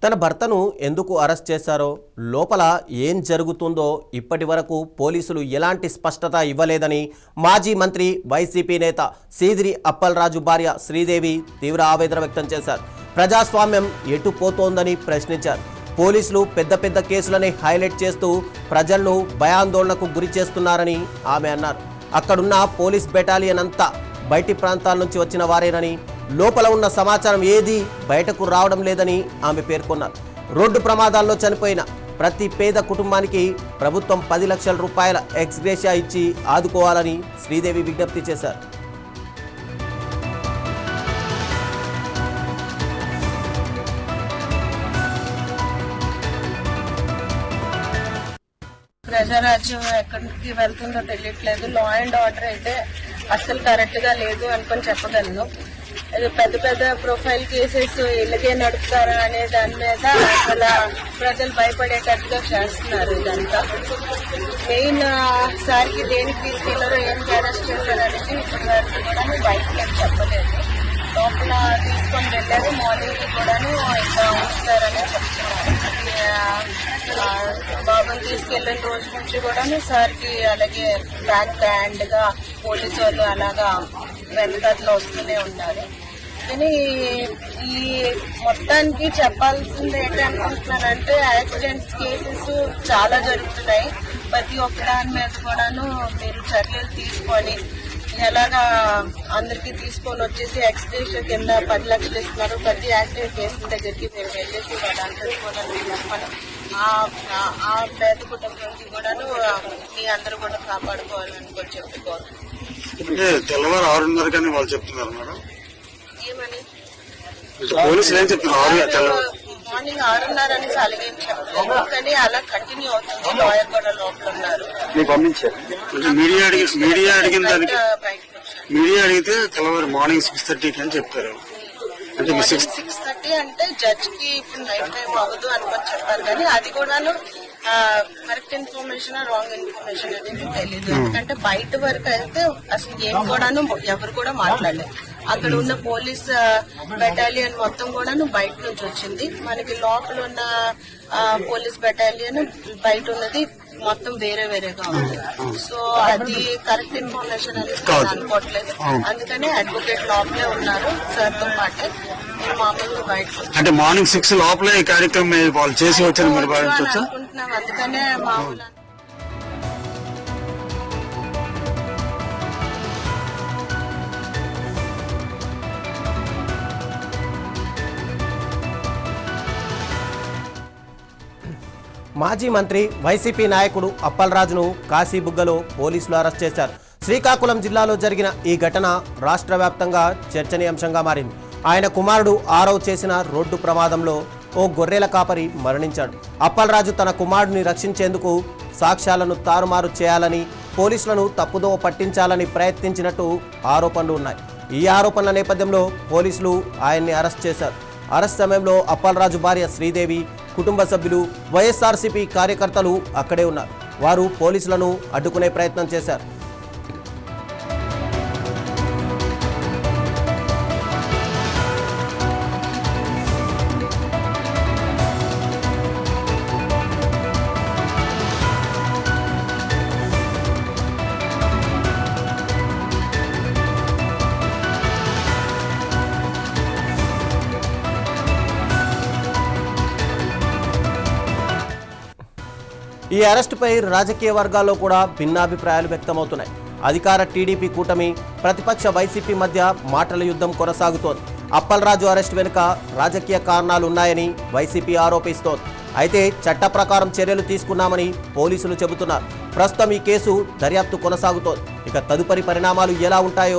తన భర్తను ఎందుకు అరెస్ట్ చేశారో, లోపల ఏం జరుగుతుందో ఇప్పటి వరకు పోలీసులు ఎలాంటి స్పష్టత ఇవ్వలేదని మాజీ మంత్రి వైసీపీ నేత సీదిరి అప్పలరాజు భార్య శ్రీదేవి తీవ్ర ఆవేదన వ్యక్తం చేశారు. ప్రజాస్వామ్యం ఎటు పోతోందని ప్రశ్నించారు. పోలీసులు పెద్ద పెద్ద కేసులని హైలైట్ చేస్తూ ప్రజలను భయాందోళనకు గురి చేస్తున్నారని ఆమె అన్నారు. అక్కడున్న పోలీస్ బెటాలియన్ అంతా బయటి ప్రాంతాల నుంచి వచ్చిన వారేనని, లోపల ఉన్న సమాచారం ఏదీ బయటకు రావడం లేదని ఆమె పేర్కొన్నారు. రోడ్డు ప్రమాదాల్లో చనిపోయిన ప్రతి పేద కుటుంబానికి ప్రభుత్వం 10 లక్షల రూపాయల ఎక్స్గ్రేషియా ఇచ్చి ఆదుకోవాలని శ్రీదేవి విజ్ఞప్తి చేశారు. ప్రజారాజ్యం ఎక్కడికి వెళ్తుందో తెలియట్లేదు. లా అండ్ ఆర్డర్ అయితే అస్సలు కరెక్ట్ గా లేదు అనుకొని చెప్పగలను. పెద్ద పెద్ద ప్రొఫైల్ కేసెస్ ఇలాగే నడుపుతారా అనే దాని మీద అసలు ప్రజలు భయపడేటట్టుగా చేస్తున్నారు. ఇదంతా మెయిన్ సార్కి దేనికి తీసుకెళ్లారో ఏం అరెస్ట్ చేశారనేది ఇప్పటి వరకు కూడా బయటకి ఏం చెప్పలేదు. లోపల తీసుకొని వెళ్ళారు. మార్నింగ్ కూడాను ఇంకా ఉంచుతారని చెప్తున్నారు. బాబుని తీసుకెళ్లిన రోజు నుంచి కూడాను సార్కి అలాగే బ్యాక్ హ్యాండ్ గా పోలీసు వాళ్ళు అలాగా వెనకట్లో వస్తూనే ఉన్నారు. కానీ ఈ మొత్తానికి చెప్పాల్సింది ఏంటనుకుంటున్నానంటే, యాక్సిడెంట్స్ కేసెస్ చాలా జరుగుతున్నాయి. ప్రతి ఒక్క దాని మీద కూడాను మీరు చర్యలు తీసుకొని ఎలాగా అందరికీ తీసుకొని వచ్చేసి ఎక్స్గ్రేషియా కింద 10 లక్షలు ఇస్తున్నారు. ప్రతి యాక్సిడెంట్ కేసుల దగ్గరికి మీరు వెళ్ళేసి వాళ్ళందరూ కూడా చెప్పండి. ఆ పేద కుటుంబానికి కూడాను మీ అందరూ కూడా కాపాడుకోవాలని కూడా చెప్పుకోవాలి. తెల్లవారు 6:30 కానీ వాళ్ళు చెప్తున్నారు మేడం. ఏమని పోలీసులు ఏం చెప్తున్నారు? మార్నింగ్ 6:30 అని అలాగేం చెప్పలేదు, కానీ అలా కంటిన్యూ అవుతుంది. లాయర్ కూడా లోపల ఉన్నారు. మీడియా అడిగిన దానికి మీడియా అడిగితే తెల్లవారు మార్నింగ్ 6:30 అని చెప్తారు. అంటే 6:30 అంటే జడ్జ్ కి ఇప్పుడు నైట్ టైం అవ్వదు అనుకొని చెప్పారు, కానీ అది కూడాను కరెక్ట్ ఇన్ఫర్మేషన్ రాంగ్ ఇన్ఫర్మేషన్ అనేది తెలీదు. ఎందుకంటే బయట వరకు అయితే అసలు ఏం కూడాను ఎవరు కూడా మాట్లాడలేదు. అక్కడ ఉన్న పోలీస్ బెటాలియన్ మొత్తం కూడాను బయట నుంచి వచ్చింది. మనకి లోపల ఉన్న పోలీస్ బెటాలియన్ బయట ఉన్నది మొత్తం వేరే వేరేగా ఉంది. సో అది కరెక్ట్ ఇన్ఫర్మేషన్ అనేది అనుకోవట్లేదు. అందుకని అడ్వకేట్ లోపలే ఉన్నారు సార్ తో పాటే. మామూలుగా బయట అంటే మార్నింగ్ 6 లోపలే ఈ కార్యక్రమం వాళ్ళు చేసి వచ్చారు అనుకుంటున్నాం. అందుకనే మామూలు మాజీ మంత్రి వైసీపీ నాయకుడు అప్పలరాజును కాశీబుగ్గలో పోలీసులు అరెస్ట్ చేశారు. శ్రీకాకుళం జిల్లాలో జరిగిన ఈ ఘటన రాష్ట్ర వ్యాప్తంగా చర్చనీయాంశంగా మారింది. ఆయన కుమారుడు ఆరవ్ చేసిన రోడ్డు ప్రమాదంలో ఓ గొర్రెల కాపరి మరణించాడు. అప్పలరాజు తన కుమారుడిని రక్షించేందుకు సాక్ష్యాలను తారుమారు చేయాలని, పోలీసులను తప్పుదోవ పట్టించాలని ప్రయత్నించినట్టు ఆరోపణలు ఉన్నాయి. ఈ ఆరోపణల నేపథ్యంలో పోలీసులు ఆయన్ని అరెస్ట్ చేశారు. అరెస్ట్ సమయంలో అప్పలరాజు భార్య శ్రీదేవి, కుటుంబ సభ్యులు, వైఎస్ఆర్సీపీ కార్యకర్తలు అక్కడే ఉన్నారు. వారు పోలీసులను అడ్డుకునే ప్రయత్నం చేశారు. ఈ అరెస్టుపై రాజకీయ వర్గాల్లో కూడా భిన్నాభిప్రాయాలు వ్యక్తమవుతున్నాయి. అధికార టీడీపీ కూటమి, ప్రతిపక్ష వైసీపీ మధ్య మాటల యుద్ధం కొనసాగుతోంది. అప్పలరాజు అరెస్ట్ వెనుక రాజకీయ కారణాలు ఉన్నాయని వైసీపీ ఆరోపిస్తోంది. అయితే చట్ట ప్రకారం చర్యలు తీసుకున్నామని పోలీసులు చెబుతున్నారు. ప్రస్తుతం ఈ కేసు దర్యాప్తు కొనసాగుతోంది. ఇక తదుపరి పరిణామాలు ఎలా ఉంటాయో